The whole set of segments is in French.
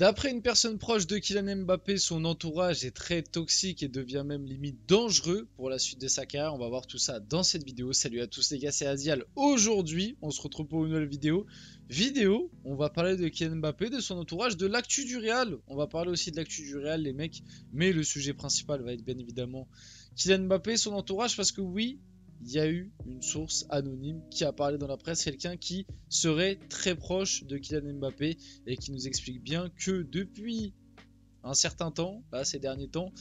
D'après une personne proche de Kylian Mbappé, son entourage est très toxique et devient même limite dangereux pour la suite de sa carrière. On va voir tout ça dans cette vidéo. Salut à tous les gars, c'est Azial. Aujourd'hui, on se retrouve pour une nouvelle vidéo. On va parler de Kylian Mbappé, de son entourage, de l'actu du Real. On va parler aussi de l'actu du Real, les mecs. Mais le sujet principal va être bien évidemment Kylian Mbappé, son entourage, parce que oui, il y a eu une source anonyme qui a parlé dans la presse, quelqu'un qui serait très proche de Kylian Mbappé et qui nous explique bien que depuis un certain temps, là, ces derniers temps,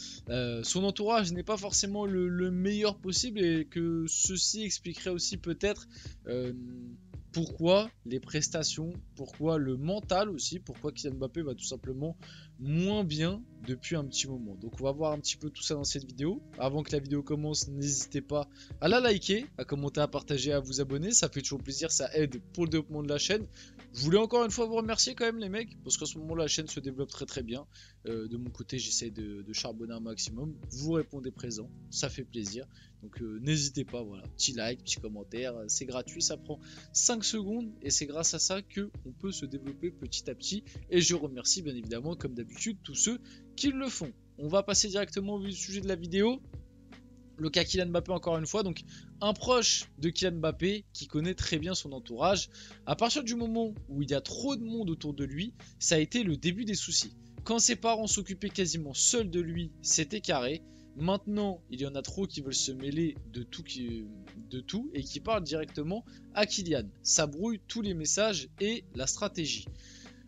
son entourage n'est pas forcément le meilleur possible et que ceci expliquerait aussi peut-être pourquoi les prestations, pourquoi le mental aussi, pourquoi Kylian Mbappé va tout simplement moins bien depuis un petit moment. Donc on va voir un petit peu tout ça dans cette vidéo. Avant que la vidéo commence, n'hésitez pas à la liker, à commenter, à partager, à vous abonner. Ça fait toujours plaisir, ça aide pour le développement de la chaîne. Je voulais encore une fois vous remercier quand même les mecs, parce qu'en ce moment la chaîne se développe très bien. De mon côté, j'essaie de charbonner un maximum. Vous répondez présent, ça fait plaisir. Donc n'hésitez pas, voilà, petit like, petit commentaire, c'est gratuit, ça prend 5 secondes et c'est grâce à ça que on peut se développer petit à petit. Et je remercie bien évidemment, comme d'habitude, tous ceux qui le font. On va passer directement au sujet de la vidéo. Le cas Kylian Mbappé encore une fois, donc un proche de Kylian Mbappé qui connaît très bien son entourage. À partir du moment où il y a trop de monde autour de lui, ça a été le début des soucis. Quand ses parents s'occupaient quasiment seuls de lui, c'était carré. Maintenant, il y en a trop qui veulent se mêler de tout et qui parlent directement à Kylian. Ça brouille tous les messages et la stratégie.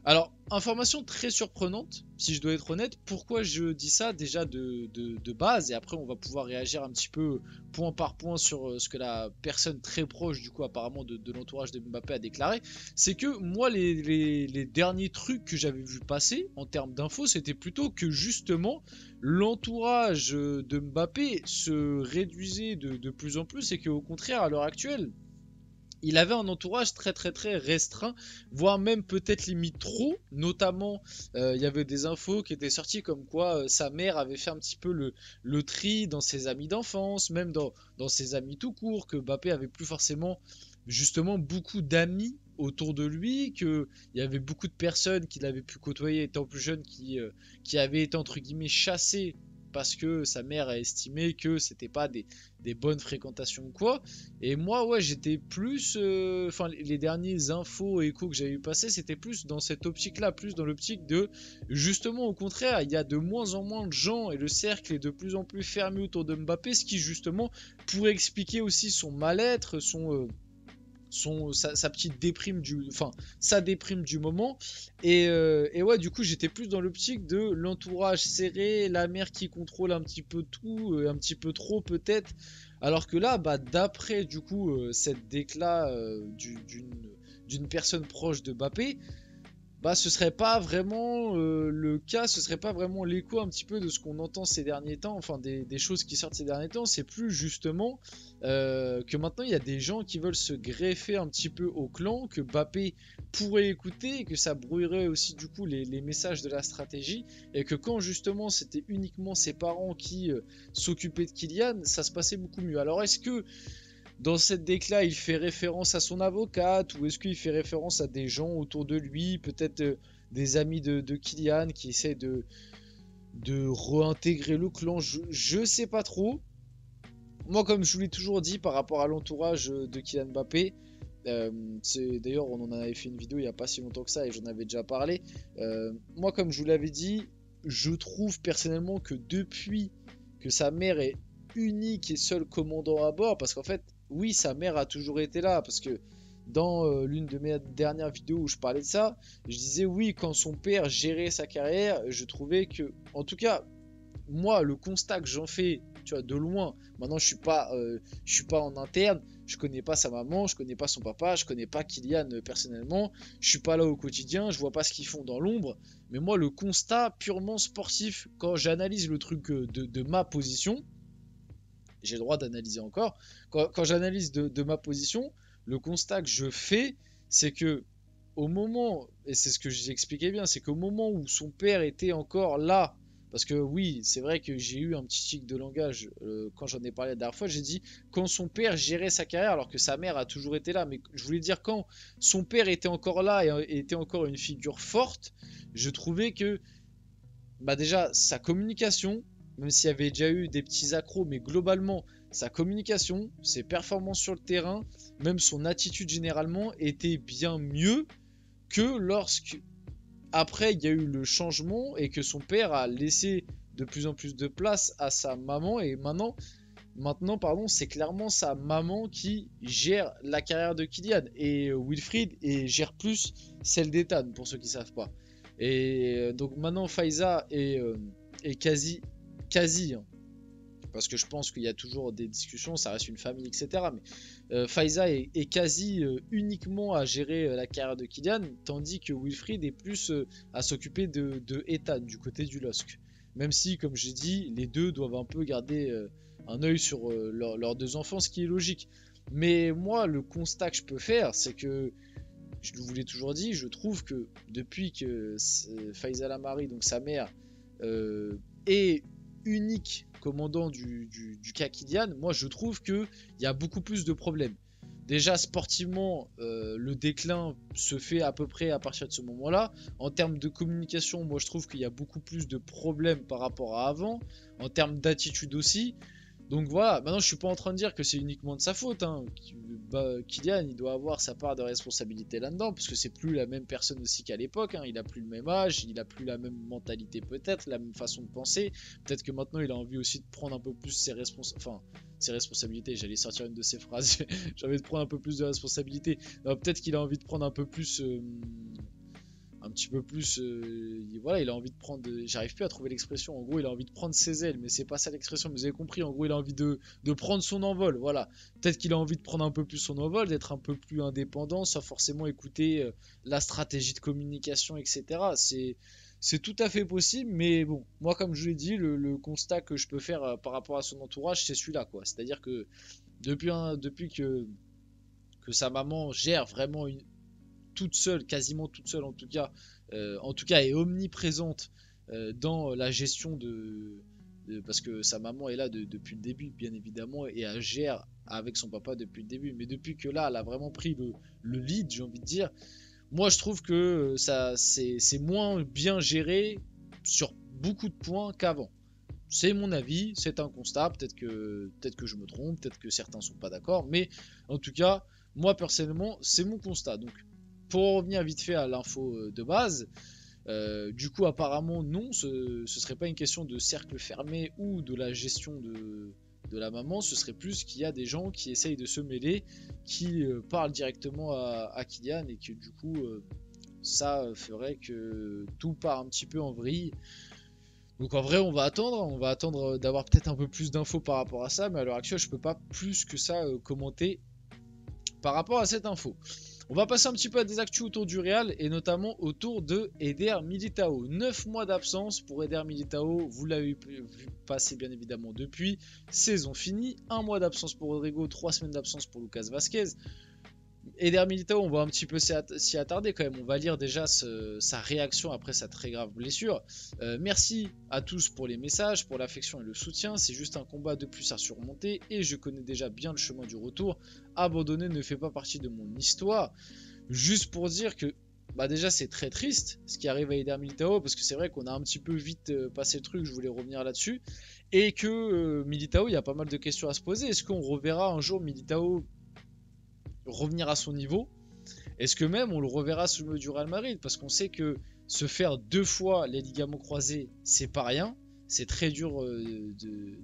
Alors, information très surprenante, si je dois être honnête. Pourquoi je dis ça déjà de base, et après on va pouvoir réagir un petit peu point par point sur ce que la personne très proche du coup apparemment de l'entourage de Mbappé a déclaré. C'est que moi les derniers trucs que j'avais vu passer en termes d'infos, c'était plutôt que justement l'entourage de Mbappé se réduisait de plus en plus et qu'au contraire à l'heure actuelle il avait un entourage très restreint, voire même peut-être limite trop. Notamment, il y avait des infos qui étaient sorties comme quoi sa mère avait fait un petit peu le tri dans ses amis d'enfance, même dans ses amis tout court, que Mbappé avait plus forcément justement beaucoup d'amis autour de lui, qu'il y avait beaucoup de personnes qu'il avait pu côtoyer étant plus jeune qui avaient été entre guillemets chassées parce que sa mère a estimé que c'était pas des bonnes fréquentations ou quoi. Et moi, ouais, j'étais plus. Enfin, les derniers infos et échos que j'avais eu passer, c'était plus dans cette optique-là, plus dans l'optique de. Justement, au contraire, il y a de moins en moins de gens et le cercle est de plus en plus fermé autour de Mbappé, ce qui, justement, pourrait expliquer aussi son mal-être, sa petite déprime sa déprime du moment et ouais du coup j'étais plus dans l'optique de l'entourage serré, la mère qui contrôle un petit peu tout, un petit peu trop peut-être, alors que là bah d'après du coup cette déclat d'une personne proche de Mbappé, bah ce serait pas vraiment le cas, ce serait pas vraiment l'écho un petit peu de ce qu'on entend ces derniers temps, enfin des choses qui sortent ces derniers temps. C'est plus justement que maintenant il y a des gens qui veulent se greffer un petit peu au clan, que Mbappé pourrait écouter et que ça brouillerait aussi du coup les messages de la stratégie, et que quand justement c'était uniquement ses parents qui s'occupaient de Kylian, ça se passait beaucoup mieux. Alors est-ce que dans cette déclat, il fait référence à son avocate, ou est-ce qu'il fait référence à des gens autour de lui, peut-être des amis de Kylian qui essaient de réintégrer le clan, je sais pas trop. Moi, comme je vous l'ai toujours dit par rapport à l'entourage de Kylian Mbappé, d'ailleurs on en avait fait une vidéo il n'y a pas si longtemps que ça et j'en avais déjà parlé. Moi, comme je vous l'avais dit, je trouve personnellement que depuis que sa mère est unique et seul commandant à bord, parce qu'en fait, oui, sa mère a toujours été là, parce que dans l'une de mes dernières vidéos où je parlais de ça, je disais oui, quand son père gérait sa carrière, je trouvais que, en tout cas, moi, le constat que j'en fais, tu vois, de loin, maintenant je suis pas en interne, je connais pas sa maman, je connais pas son papa, je connais pas Kylian personnellement, je suis pas là au quotidien, je vois pas ce qu'ils font dans l'ombre, mais moi, le constat purement sportif, quand j'analyse le truc de ma position, j'ai le droit d'analyser encore. Quand j'analyse de ma position, le constat que je fais, c'est que au moment, et c'est ce que j'expliquais bien, c'est qu'au moment où son père était encore là Parce que oui, c'est vrai que j'ai eu un petit tic de langage quand j'en ai parlé la dernière fois. J'ai dit quand son père gérait sa carrière alors que sa mère a toujours été là. Mais je voulais dire quand son père était encore là et était encore une figure forte, je trouvais que bah déjà sa communication, même s'il y avait déjà eu des petits accros, mais globalement sa communication, ses performances sur le terrain, même son attitude généralement était bien mieux que lorsque après il y a eu le changement et que son père a laissé de plus en plus de place à sa maman et maintenant pardon, c'est clairement sa maman qui gère la carrière de Kylian et Wilfried et gère plus celle d'Ethan pour ceux qui savent pas. Et donc maintenant Faiza et quasi hein, parce que je pense qu'il y a toujours des discussions, ça reste une famille, etc. Mais Faiza est quasi uniquement à gérer la carrière de Kylian, tandis que Wilfried est plus à s'occuper de Ethan du côté du LOSC. Même si, comme j'ai dit, les deux doivent un peu garder un œil sur leurs deux enfants, ce qui est logique. Mais moi, le constat que je peux faire, c'est que, je vous l'ai toujours dit, je trouve que depuis que Faiza Lamari, donc sa mère, est unique commandant du cas Kylian, moi je trouve qu'il y a beaucoup plus de problèmes. Déjà sportivement, le déclin se fait à peu près à partir de ce moment-là. En termes de communication, moi je trouve qu'il y a beaucoup plus de problèmes par rapport à avant. En termes d'attitude aussi. Donc voilà, maintenant je suis pas en train de dire que c'est uniquement de sa faute. Hein. Kylian, il doit avoir sa part de responsabilité là-dedans, parce que c'est plus la même personne aussi qu'à l'époque. Hein. Il a plus le même âge, il a plus la même mentalité peut-être, la même façon de penser. Peut-être que maintenant il a envie aussi de prendre un peu plus ses responsabilités. J'allais sortir une de ses phrases. J'ai envie de prendre un peu plus de responsabilités. Peut-être qu'il a envie de prendre un peu plus. Un petit peu plus voilà, il a envie de prendre j'arrive plus à trouver l'expression, en gros il a envie de prendre ses ailes, mais c'est pas ça l'expression, mais vous avez compris, en gros il a envie de prendre son envol, voilà, peut-être qu'il a envie de prendre un peu plus son envol, d'être un peu plus indépendant sans forcément écouter la stratégie de communication, etc. C'est tout à fait possible, mais bon, moi comme je l'ai dit, le constat que je peux faire par rapport à son entourage, c'est celui-là, quoi. C'est-à-dire que depuis que sa maman gère vraiment toute seule, quasiment toute seule en tout cas est omniprésente dans la gestion parce que sa maman est là depuis le début bien évidemment et elle gère avec son papa depuis le début, mais depuis que là elle a vraiment pris le lead, j'ai envie de dire, moi je trouve que ça c'est moins bien géré sur beaucoup de points qu'avant. C'est mon avis, c'est un constat, peut-être que je me trompe, peut-être que certains sont pas d'accord, mais en tout cas moi personnellement c'est mon constat. Donc pour en revenir vite fait à l'info de base, du coup apparemment non, ce serait pas une question de cercle fermé ou de la gestion de la maman, ce serait plus qu'il y a des gens qui essayent de se mêler, qui parlent directement à Kylian et que du coup ça ferait que tout part un petit peu en vrille. Donc en vrai on va attendre d'avoir peut-être un peu plus d'infos par rapport à ça, mais à l'heure actuelle je peux pas plus que ça commenter par rapport à cette info. On va passer un petit peu à des actus autour du Real et notamment autour de Eder Militao. 9 mois d'absence pour Eder Militao, vous l'avez vu passer bien évidemment depuis. Saison finie, 1 mois d'absence pour Rodrigo, 3 semaines d'absence pour Lucas Vazquez. Eder Militao, on va un petit peu s'y attarder quand même. On va lire déjà sa réaction après sa très grave blessure. Merci à tous pour les messages, pour l'affection et le soutien. C'est juste un combat de plus à surmonter et je connais déjà bien le chemin du retour. Abandonner ne fait pas partie de mon histoire. Juste pour dire que bah déjà c'est très triste ce qui arrive à Eder Militao, parce que c'est vrai qu'on a un petit peu vite passé le truc, je voulais revenir là-dessus. Et que Militao, il y a pas mal de questions à se poser. Est-ce qu'on reverra un jour Militao revenir à son niveau? Est-ce que même on le reverra sous le du Real Madrid? Parce qu'on sait que se faire 2 fois les ligaments croisés, c'est pas rien. C'est très dur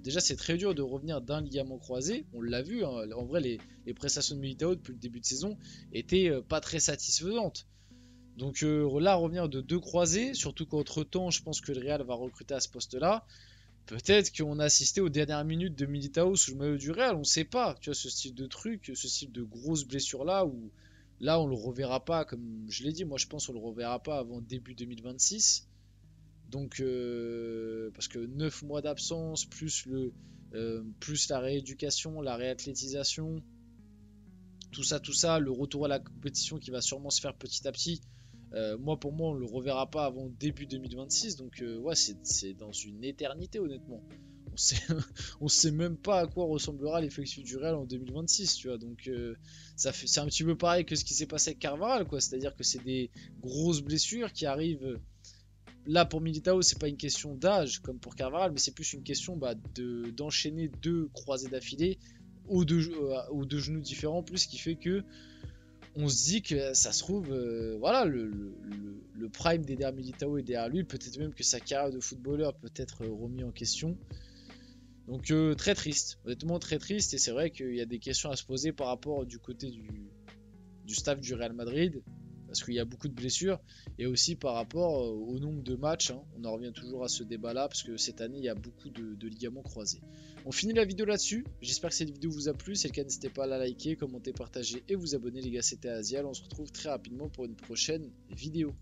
déjà c'est très dur de revenir d'un ligament croisé. On l'a vu, hein. En vrai les prestations de Militao depuis le début de saison étaient pas très satisfaisantes. Donc là revenir de 2 croisés, surtout qu'entre temps je pense que le Real va recruter à ce poste là. Peut-être qu'on a assisté aux dernières minutes de Militao sous le maillot du Real, on sait pas. Tu vois, ce style de truc, ce style de grosses blessures là, où là on le reverra pas, comme je l'ai dit, moi je pense qu'on le reverra pas avant début 2026. Donc, parce que 9 mois d'absence, plus la rééducation, la réathlétisation, tout ça, le retour à la compétition qui va sûrement se faire petit à petit, Pour moi, on le reverra pas avant début 2026. Donc, ouais, c'est dans une éternité, honnêtement. On sait, on sait même pas à quoi ressemblera l'effectif du Real en 2026, tu vois. Donc, c'est un petit peu pareil que ce qui s'est passé avec Carvajal, quoi. C'est-à-dire que c'est des grosses blessures qui arrivent. Là, pour Militao, c'est pas une question d'âge comme pour Carvajal, mais c'est plus une question d'enchaîner deux croisés d'affilée aux deux genoux différents, plus ce qui fait que on se dit que ça se trouve, voilà, le prime d'Eder Militao est derrière lui, peut-être même que sa carrière de footballeur peut être remis en question. Donc très triste, honnêtement très triste, et c'est vrai qu'il y a des questions à se poser par rapport du côté du staff du Real Madrid, parce qu'il y a beaucoup de blessures, et aussi par rapport au nombre de matchs, hein. On en revient toujours à ce débat-là, parce que cette année, il y a beaucoup de ligaments croisés. On finit la vidéo là-dessus, j'espère que cette vidéo vous a plu, si c'est le cas, n'hésitez pas à la liker, commenter, partager et vous abonner les gars, c'était Azial, on se retrouve très rapidement pour une prochaine vidéo.